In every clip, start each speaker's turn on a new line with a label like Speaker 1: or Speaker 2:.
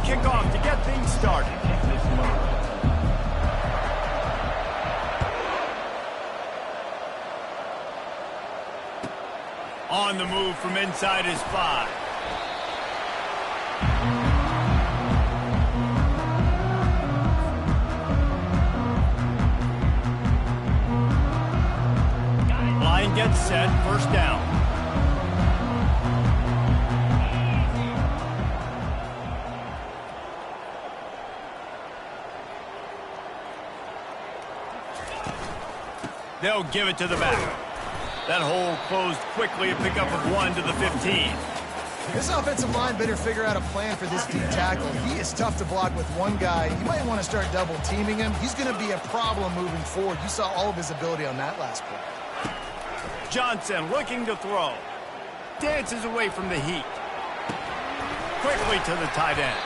Speaker 1: kickoff to get things started. On the move from inside his 5. Line gets set, first down. They'll give it to the back. That hole closed quickly, a pickup of 1 to the 15.
Speaker 2: This offensive line better figure out a plan for this deep tackle. He is tough to block with one guy. You might want to start double teaming him. He's going to be a problem moving forward. You saw all of his ability on that last play.
Speaker 1: Johnson looking to throw. Dances away from the heat. Quickly to the tight end.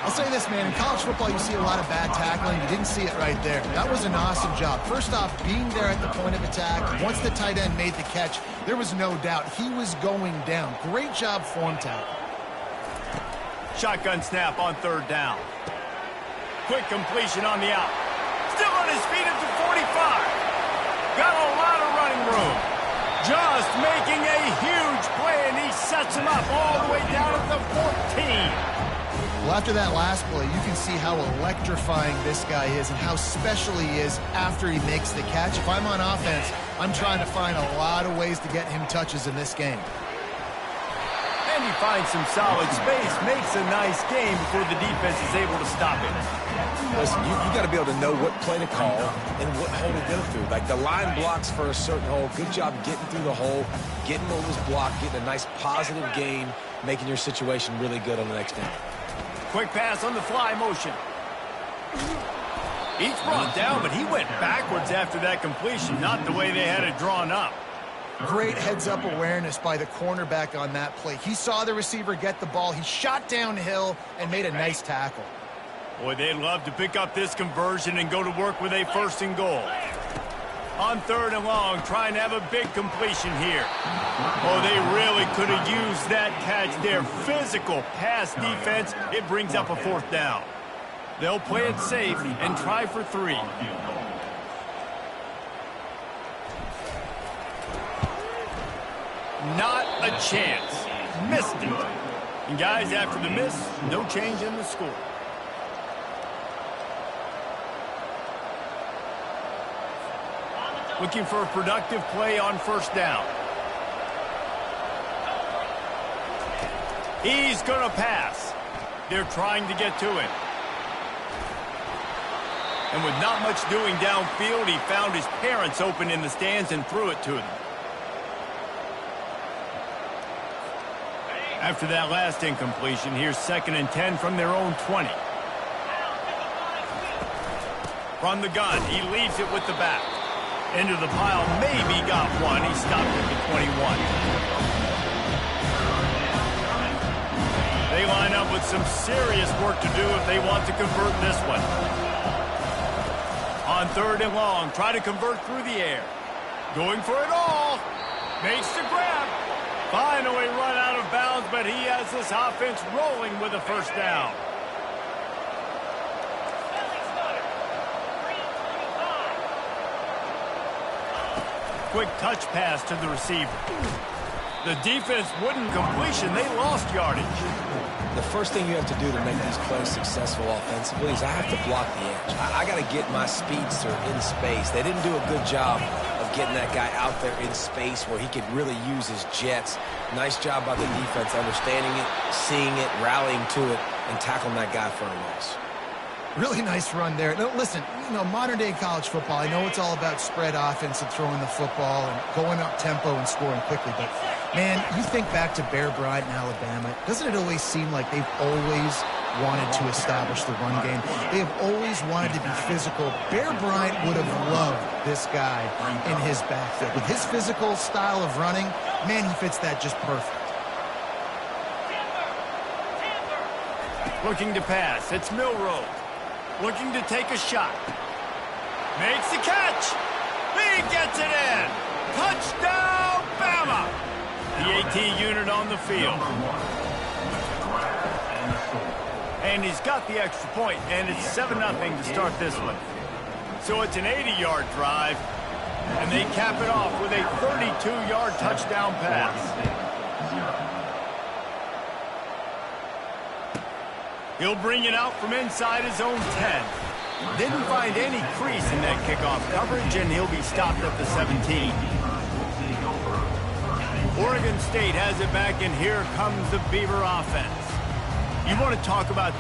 Speaker 2: I'll say this, man. In college football, you see a lot of bad tackling. You didn't see it right there. That was an awesome job. First off, being there at the point of attack. Once the tight end made the catch, there was no doubt he was going down. Great job form tackle.
Speaker 1: Shotgun snap on third down. Quick completion on the out. Still on his feet at the 45. Got a lot of running room. Just making a huge play, and he sets him up all the way down at the 14.
Speaker 2: Well, after that last play, you can see how electrifying this guy is and how special he is after he makes the catch. If I'm on offense, I'm trying to find a lot of ways to get him touches in this game.
Speaker 1: And he finds some solid space, makes a nice game before the defense is able to stop him.
Speaker 3: Listen, you got to be able to know what play to call and what hole to get it through. Like the line blocks for a certain hole. Good job getting through the hole, getting over his block, getting a nice positive gain, making your situation really good on the next down.
Speaker 1: Quick pass on the fly motion. He's brought down, but he went backwards after that completion, not the way they had it drawn up.
Speaker 2: Great heads-up awareness by the cornerback on that play. He saw the receiver get the ball. He shot downhill and made a nice tackle.
Speaker 1: Boy, they'd love to pick up this conversion and go to work with a 1st and goal. On 3rd and long, trying to have a big completion here. Oh, they really could have used that catch there. Physical pass defense. It brings up a 4th down. They'll play it safe and try for 3. Not a chance. Missed it. And guys, after the miss, no change in the score. Looking for a productive play on 1st down. He's going to pass. They're trying to get to it. And with not much doing downfield, he found his parents open in the stands and threw it to them. After that last incompletion, here's 2nd and 10 from their own 20. From the gun, he leaves it with the back. Into the pile, maybe got one. He stopped at the 21. They line up with some serious work to do if they want to convert this one. On 3rd and long, try to convert through the air. Going for it all. Makes the grab. Finally run out of bounds, but he has this offense rolling with a 1st down. Quick touch pass to the receiver. The defense wouldn't completion. They lost yardage.
Speaker 3: The first thing you have to do to make these plays successful offensively is I have to block the edge. I got to get my speedster in space. They didn't do a good job of getting that guy out there in space where he could really use his jets. Nice job by the defense understanding it, seeing it, rallying to it, and tackling that guy for a loss.
Speaker 2: Really nice run there. Now, listen, modern-day college football, I know it's all about spread offense and throwing the football and going up tempo and scoring quickly, but, man, you think back to Bear Bryant in Alabama, doesn't it always seem like they've always wanted to establish the run game? They have always wanted to be physical. Bear Bryant would have loved this guy in his backfield. With his physical style of running, man, he fits that just perfect.
Speaker 1: Looking to pass. It's Milroe. Looking to take a shot. Makes the catch. He gets it in. Touchdown, Bama. The AT unit on the field. And he's got the extra point, and it's 7-0 to start this one. So it's an 80-yard drive, and they cap it off with a 32-yard touchdown pass. He'll bring it out from inside his own 10. Didn't find any crease in that kickoff coverage, and he'll be stopped at the 17. Oregon State has it back, and here comes the Beaver offense. You want to talk about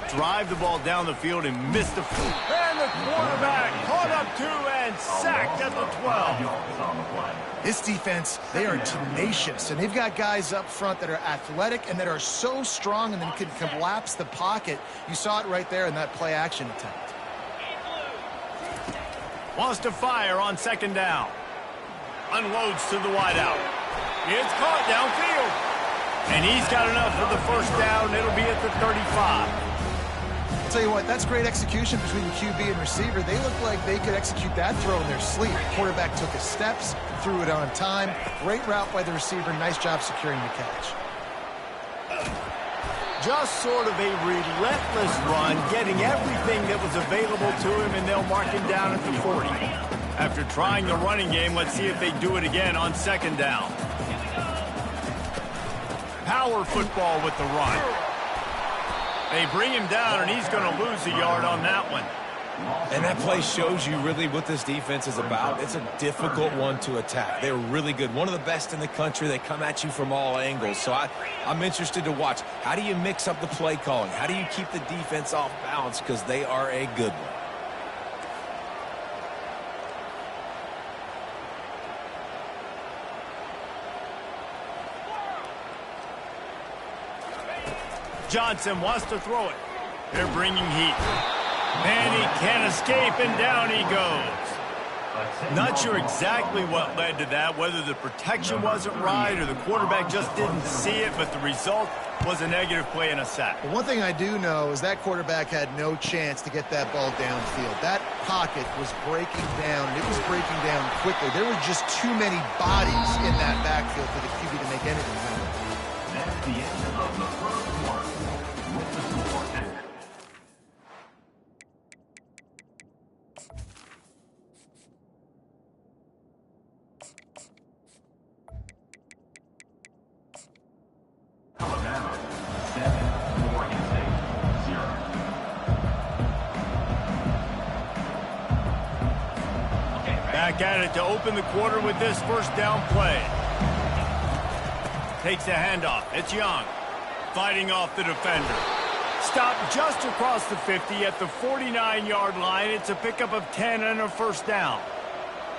Speaker 1: drive the ball down the field and miss the foot. And the quarterback caught up to and sacked at the 12.
Speaker 2: This defense, they are tenacious, and they've got guys up front that are athletic and that are so strong and then can collapse the pocket. You saw it right there in that play-action attempt.
Speaker 1: Wants to fire on second down. Unloads to the wideout. It's caught downfield. And he's got enough for the first down. It'll be at the 35.
Speaker 2: I'll tell you what, that's great execution between the QB and receiver. They look like they could execute that throw in their sleep. Quarterback took his steps, threw it on time. Great route by the receiver. Nice job securing the catch.
Speaker 1: Just sort of a relentless run, getting everything that was available to him, and they'll mark him down at the 40. After trying the running game, let's see if they do it again on second down. Power football with the run. They bring him down, and he's going to lose a yard on that one.
Speaker 3: And that play shows you really what this defense is about. It's a difficult one to attack. They're really good. One of the best in the country. They come at you from all angles. So I'm interested to watch. How do you mix up the play calling? How do you keep the defense off balance? Because they are a good one.
Speaker 1: Johnson wants to throw it. They're bringing heat. And he can't escape, and down he goes. Not sure exactly what led to that, whether the protection wasn't right or the quarterback just didn't see it, but the result was a negative play and a sack.
Speaker 2: But one thing I do know is that quarterback had no chance to get that ball downfield. That pocket was breaking down, and it was breaking down quickly. There were just too many bodies in that backfield for the QB to make anything happen.
Speaker 4: That's the end of the first quarter. With the score at Alabama 7, Oregon State 0.
Speaker 1: Back at it to open the quarter with this first down play. Takes the handoff. It's Young. Fighting off the defender. Stopped just across the 50 at the 49-yard line. It's a pickup of 10 and a first down.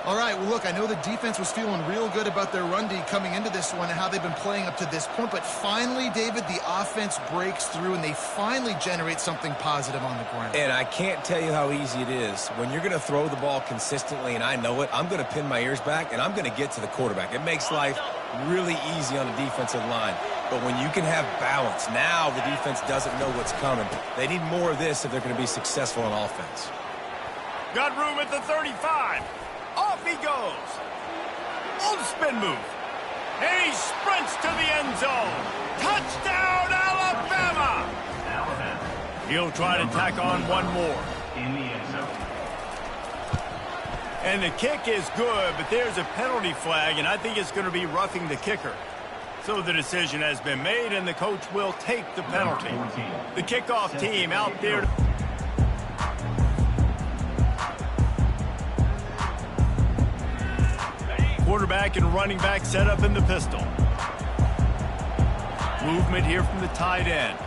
Speaker 2: All right, well, look, I know the defense was feeling real good about their run D coming into this one and how they've been playing up to this point, but finally, David, the offense breaks through and they finally generate something positive on the ground.
Speaker 3: And I can't tell you how easy it is. When you're going to throw the ball consistently, and I know it, I'm going to pin my ears back, and I'm going to get to the quarterback. It makes life really easy on the defensive line. But when you can have balance, now the defense doesn't know what's coming. They need more of this if they're going to be successful on offense.
Speaker 1: Got room at the 35. Off he goes. Old spin move. And he sprints to the end zone. Touchdown, Alabama! He'll try to tack on one more.
Speaker 4: In the end zone.
Speaker 1: And the kick is good, but there's a penalty flag, and I think it's going to be roughing the kicker. So the decision has been made, and the coach will take the penalty. The kickoff team out there. Quarterback and running back set up in the pistol. Movement here from the tight end.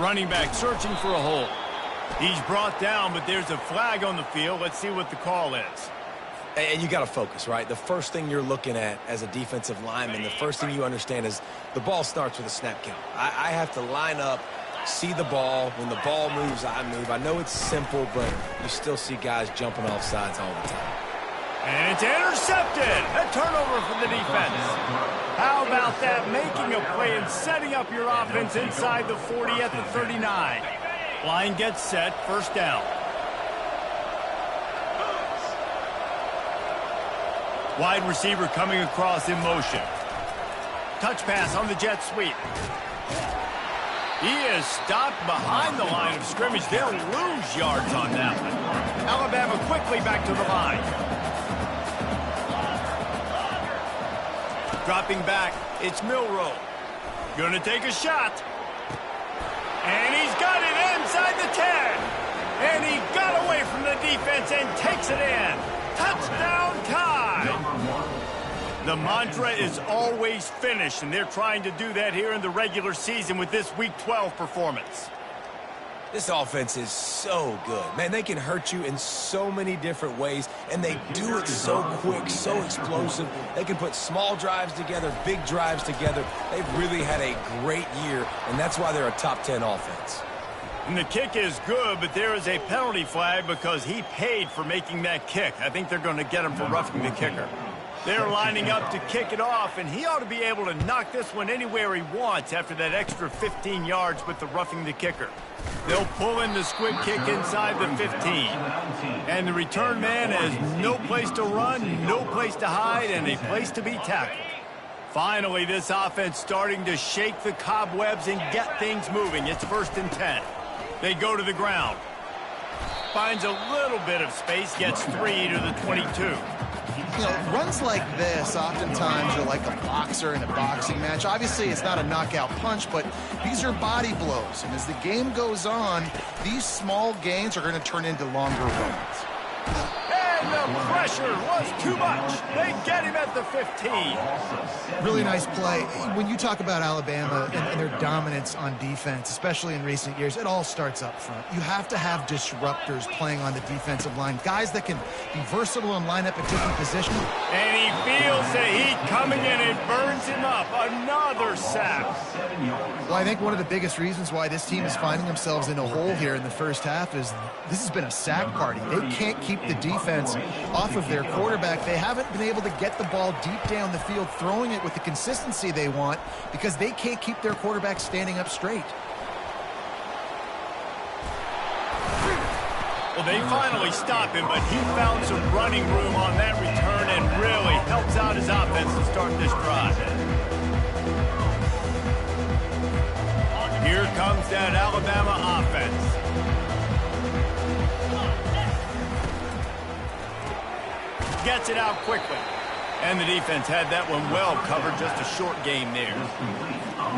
Speaker 1: Running back searching for a hole. He's brought down, but there's a flag on the field. Let's see what the call is.
Speaker 3: And you got to focus, right? The first thing you're looking at as a defensive lineman, the first thing you understand is the ball starts with a snap count. I have to line up, see the ball. When the ball moves, I move. I know it's simple, but you still see guys jumping off sides all the time.
Speaker 1: And it's intercepted. A turnover for the defense. How about that? Making a play and setting up your offense inside the 40 at the 39. Line gets set. First down. Wide receiver coming across in motion. Touch pass on the jet sweep. He is stopped behind the line of scrimmage. They'll lose yards on that one. Alabama quickly back to the line. Dropping back, it's Milroe. Gonna take a shot. And he's got it inside the 10. And he got away from the defense and takes it in. Touchdown time. The mantra is always finish, and they're trying to do that here in the regular season with this Week 12 performance.
Speaker 3: This offense is so good. Man, they can hurt you in so many different ways, and they do it so quick, so explosive. They can put small drives together, big drives together. They've really had a great year, and that's why they're a top 10 offense.
Speaker 1: And the kick is good, but there is a penalty flag because he paid for making that kick. I think they're going to get him for roughing the kicker. They're lining up to kick it off, and he ought to be able to knock this one anywhere he wants after that extra 15 yards with the roughing the kicker. They'll pull in the squib kick inside the 15. And the return man has no place to run, no place to hide, and a place to be tackled. Finally, this offense starting to shake the cobwebs and get things moving. It's 1st and 10. They go to the ground. Finds a little bit of space, gets 3 to the 22.
Speaker 2: You know, runs like this oftentimes are like a boxer in a boxing match. Obviously, it's not a knockout punch, but these are body blows. And as the game goes on, these small gains are going to turn into longer runs.
Speaker 1: And the pressure was too much. They get him at the 15.
Speaker 2: Really nice play. When you talk about Alabama and their dominance on defense, especially in recent years, it all starts up front. You have to have disruptors playing on the defensive line, guys that can be versatile and line up at different positions.
Speaker 1: And he feels the heat coming in. It burns him up. Another sack.
Speaker 2: Well, I think one of the biggest reasons why this team is finding themselves in a hole here in the first half is this has been a sack party. They can't keep the defense off of their quarterback. They haven't been able to get the ball deep down the field, throwing it with the consistency they want because they can't keep their quarterback standing up straight.
Speaker 1: Well, they finally stop him, but he found some running room on that return and really helps out his offense to start this drive. Here comes that Alabama offense. Gets it out quickly. And the defense had that one well covered, just a short game there.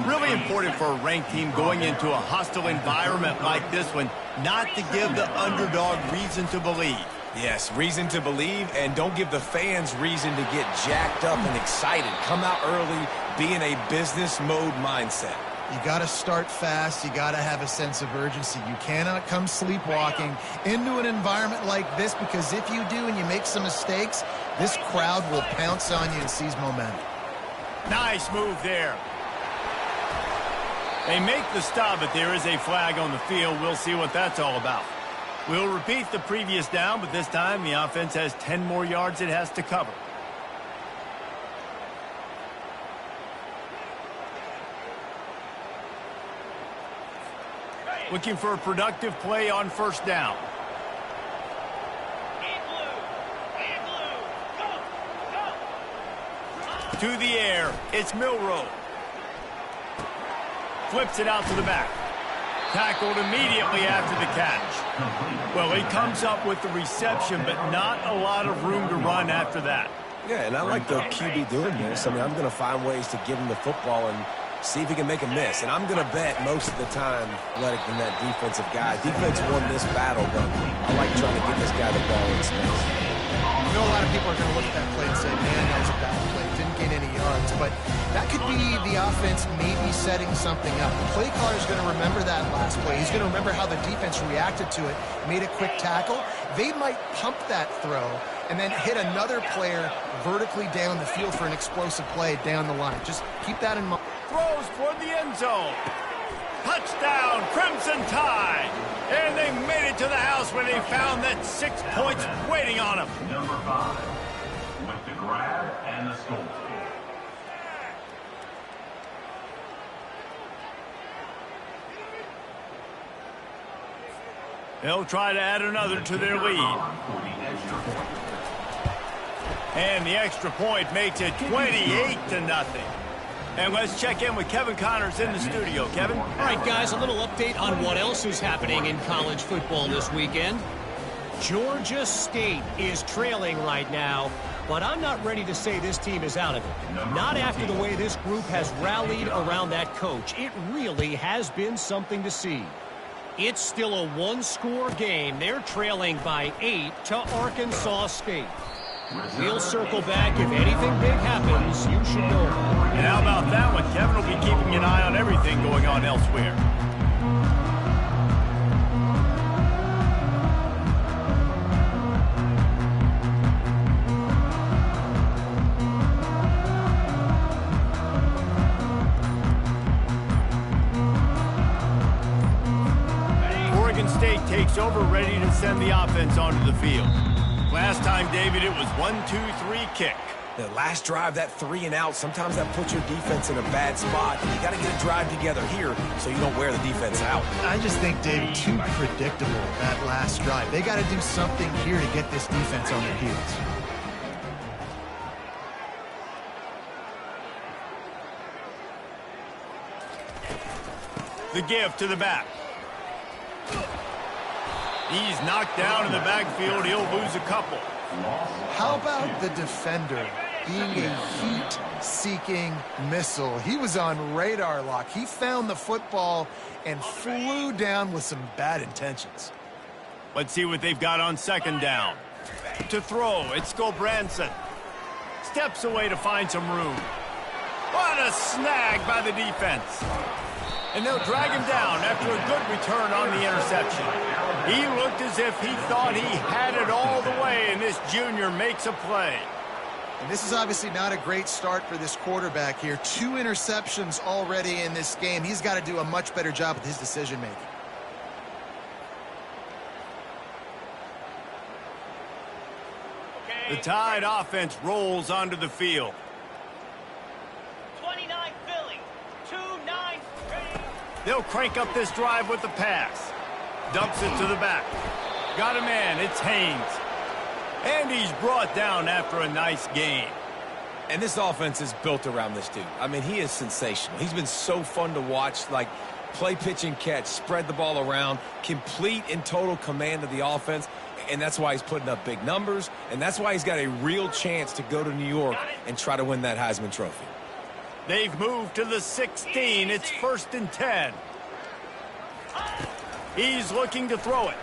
Speaker 1: Really important for a ranked team going into a hostile environment like this one, not to give the underdog reason to believe.
Speaker 3: Yes, reason to believe, and don't give the fans reason to get jacked up and excited. Come out early, be in a business mode mindset.
Speaker 2: You got to start fast. You got to have a sense of urgency. You cannot come sleepwalking into an environment like this because if you do and you make some mistakes, this crowd will pounce on you and seize momentum.
Speaker 1: Nice move there. They make the stop, but there is a flag on the field. We'll see what that's all about. We'll repeat the previous down, but this time the offense has 10 more yards it has to cover. Looking for a productive play on 1st down. To the air, it's Milroe. Flips it out to the back. Tackled immediately after the catch. Well, he comes up with the reception, but not a lot of room to run after that.
Speaker 3: Yeah, and I like the QB doing this. I mean, I'm going to find ways to give him the football and see if he can make a miss. And I'm going to bet most of the time athletic than that defensive guy. Defense won this battle, but I like trying to get this guy the ball in space.
Speaker 2: I know a lot of people are going to look at that play and say, man, that was a bad play. Didn't gain any yards. But that could be the offense maybe setting something up. The play caller is going to remember that last play. He's going to remember how the defense reacted to it, made a quick tackle. They might pump that throw and then hit another player vertically down the field for an explosive play down the line. Just keep that in mind.
Speaker 1: Throws toward the end zone. Touchdown, Crimson Tide. And they made it to the house where they found that 6 points waiting on them.
Speaker 4: Number 5, with the grab and the score.
Speaker 1: They'll try to add another to their lead. And the extra point makes it 28-0. And let's check in with Kevin Connors in the studio. Kevin?
Speaker 5: All right, guys, a little update on what else is happening in college football this weekend. Georgia State is trailing right now, but I'm not ready to say this team is out of it. Not after the way this group has rallied around that coach. It really has been something to see. It's still a one-score game. They're trailing by 8 to Arkansas State. We'll circle back if anything big happens. You should know.
Speaker 1: And how about that one? Kevin will be keeping an eye on everything going on elsewhere. Oregon State takes over, ready to send the offense onto the field. Last time, David, it was 1-2-3 kick.
Speaker 3: The last drive, that 3 and out, sometimes that puts your defense in a bad spot. You got to get a drive together here so you don't wear the defense out.
Speaker 2: I just think, David, too predictable, that last drive. They got to do something here to get this defense on their heels.
Speaker 1: The give to the back. He's knocked down in the backfield. He'll lose a couple.
Speaker 2: How about the defender being a heat-seeking missile? He was on radar lock. He found the football and flew down with some bad intentions.
Speaker 1: Let's see what they've got on second down. To throw, it's Gulbranson. Steps away to find some room. What a snag by the defense. And they'll drag him down after a good return on the interception. He looked as if he thought he had it all the way, and this junior makes a play.
Speaker 2: And this is obviously not a great start for this quarterback here. 2 interceptions already in this game. He's got to do a much better job with his decision-making.
Speaker 1: The Tide offense rolls onto the field.
Speaker 6: 29 Philly, 2-9 ready.
Speaker 1: They'll crank up this drive with the pass. Dumps it to the back. Got a man. It's Haynes. And he's brought down after a nice game.
Speaker 3: And this offense is built around this dude. I mean, he is sensational. He's been so fun to watch, like play, pitch, and catch, spread the ball around, complete and total command of the offense. And that's why he's putting up big numbers. And that's why he's got a real chance to go to New York and try to win that Heisman Trophy.
Speaker 1: They've moved to the 16. It's 1st and 10. He's looking to throw it.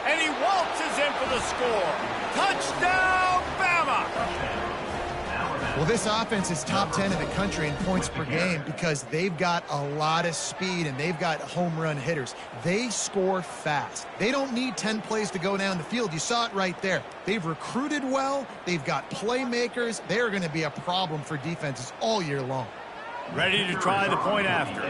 Speaker 1: And he waltzes in for the score. Touchdown, Bama!
Speaker 2: Well, this offense is top 10 in the country in points per game because they've got a lot of speed and they've got home run hitters. They score fast. They don't need 10 plays to go down the field. You saw it right there. They've recruited well. They've got playmakers. They're going to be a problem for defenses all year long.
Speaker 1: Ready to try the point after.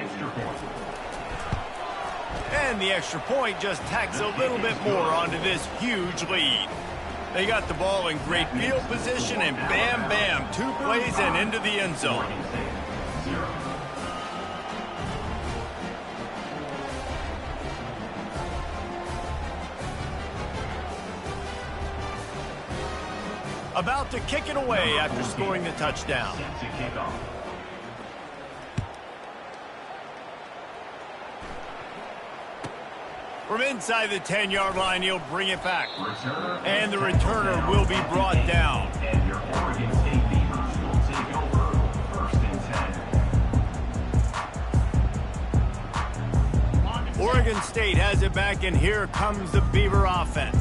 Speaker 1: And the extra point just tacks a little bit more onto this huge lead. They got the ball in great field position, and bam, bam, 2 plays and into the end zone. About to kick it away after scoring the touchdown. From inside the 10-yard line, he'll bring it back. And the returner will be brought down.
Speaker 4: And your Oregon State Beavers will take over 1st and 10.
Speaker 1: Oregon State has it back, and here comes the Beaver offense.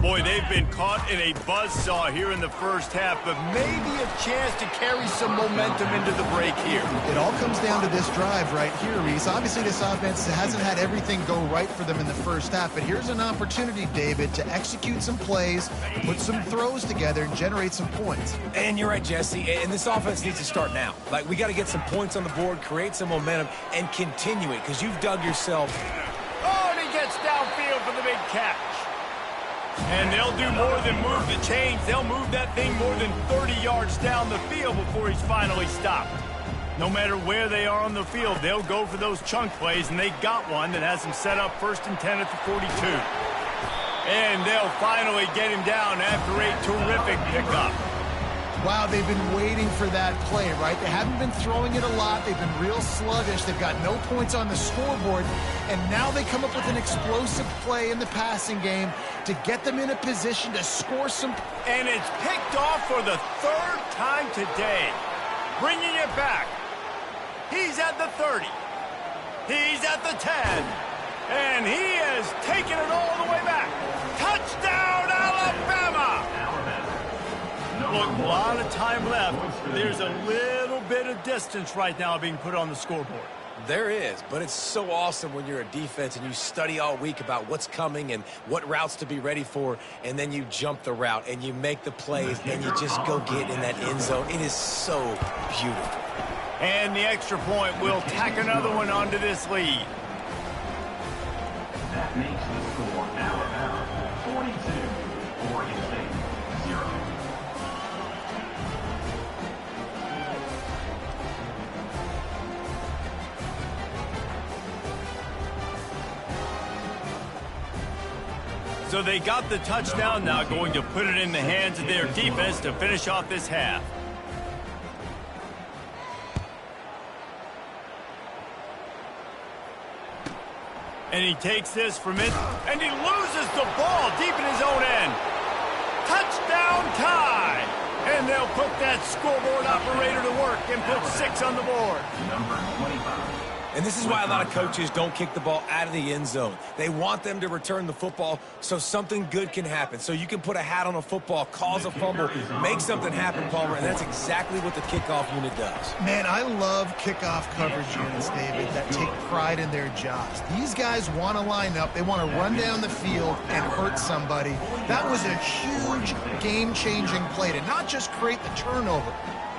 Speaker 1: Boy, they've been caught in a buzzsaw here in the first half, but maybe a chance to carry some momentum into the break here.
Speaker 2: It all comes down to this drive right here, Reese. Obviously, this offense hasn't had everything go right for them in the first half, but here's an opportunity, David, to execute some plays, put some throws together, and generate some points.
Speaker 3: And you're right, Jesse, and this offense needs to start now. Like, we got to get some points on the board, create some momentum, and continue it, because you've dug yourself.
Speaker 1: Oh, and he gets downfield for the big catch. And they'll do more than move the chains. They'll move that thing more than 30 yards down the field before he's finally stopped. No matter where they are on the field, they'll go for those chunk plays, and they got one that has them set up 1st and 10 at the 42. And they'll finally get him down after a terrific pickup.
Speaker 2: Wow, they've been waiting for that play, right? They haven't been throwing it a lot. They've been real sluggish. They've got no points on the scoreboard. And now they come up with an explosive play in the passing game to get them in a position to score some.
Speaker 1: And it's picked off for the third time today. Bringing it back. He's at the 30. He's at the 10. And he has taken it all the way back. Touchdown, Alabama! Look, a lot of time left. There's a little bit of distance right now being put on the scoreboard.
Speaker 3: There is, but it's so awesome when you're a defense and you study all week about what's coming and what routes to be ready for, and then you jump the route and you make the plays and you just go get in that end zone. It is so beautiful.
Speaker 1: And the extra point will tack another one onto this lead.
Speaker 4: That makes the score Alabama 42, Oregon State 0.
Speaker 1: So they got the touchdown, now going to put it in the hands of their defense to finish off this half. And he takes this from it, and he loses the ball deep in his own end. Touchdown tie! And they'll put that scoreboard operator to work and put 6 on the board.
Speaker 4: Number 25.
Speaker 3: And this is why a lot of coaches don't kick the ball out of the end zone. They want them to return the football so something good can happen. So you can put a hat on a football, cause a fumble, make something happen, Palmer, and that's exactly what the kickoff unit does.
Speaker 2: Man, I love kickoff coverage units, David, that take pride in their jobs. These guys want to line up. They want to run down the field and hurt somebody. That was a huge game-changing play to not just create the turnover,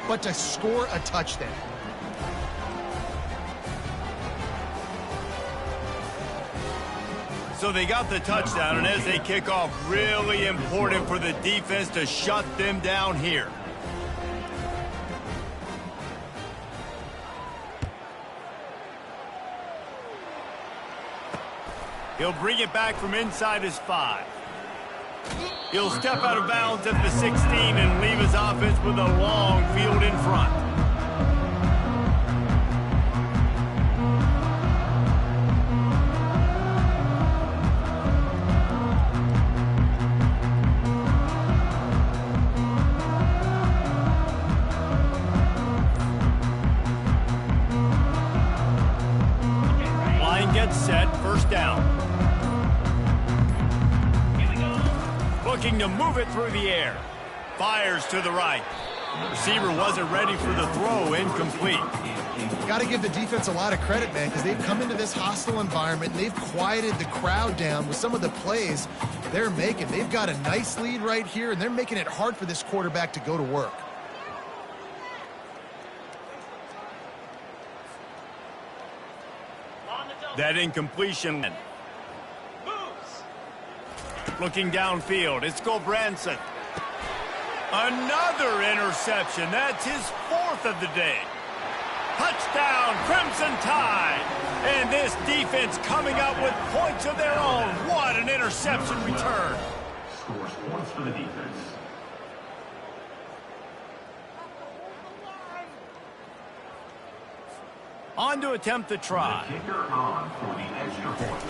Speaker 2: but to score a touchdown.
Speaker 1: So they got the touchdown, and as they kick off, really important for the defense to shut them down here. He'll bring it back from inside his 5. He'll step out of bounds at the 16 and leave his offense with a long field in front. Set, first down.
Speaker 6: Here we go.
Speaker 1: Looking to move it through the air. Fires to the right. Receiver wasn't ready for the throw, incomplete.
Speaker 2: Got to give the defense a lot of credit, man, because they've come into this hostile environment and they've quieted the crowd down with some of the plays they're making. They've got a nice lead right here, and they're making it hard for this quarterback to go to work.
Speaker 1: That incompletion.
Speaker 6: Moves.
Speaker 1: Looking downfield, it's Gulbranson. Another interception. That's his 4th of the day. Touchdown, Crimson Tide. And this defense coming up with points of their own. What an interception return.
Speaker 4: Scores points for the defense.
Speaker 1: On to attempt the try.
Speaker 4: The kicker on for the extra point.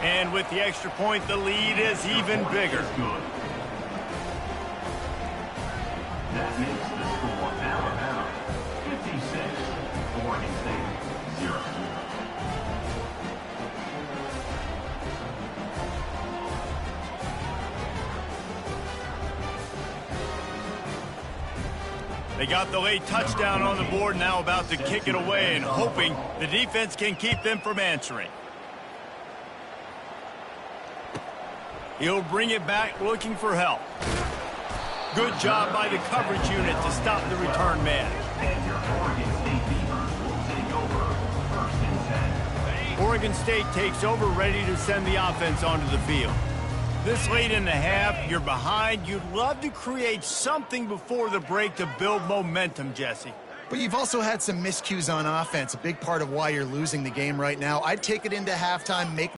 Speaker 1: And with the extra point, the lead is even bigger.
Speaker 4: Good. That makes the score Alabama 56, Oregon State 0.
Speaker 1: They got the late touchdown on the board, now about to kick it away and hoping the defense can keep them from answering. He'll bring it back looking for help. Good job by the coverage unit to stop the return man.
Speaker 4: And your Oregon State Beavers will take over 1st and 10.
Speaker 1: Oregon State takes over, ready to send the offense onto the field. This late in the half, you're behind. You'd love to create something before the break to build momentum, Jesse.
Speaker 2: But you've also had some miscues on offense, a big part of why you're losing the game right now. I'd take it into halftime, make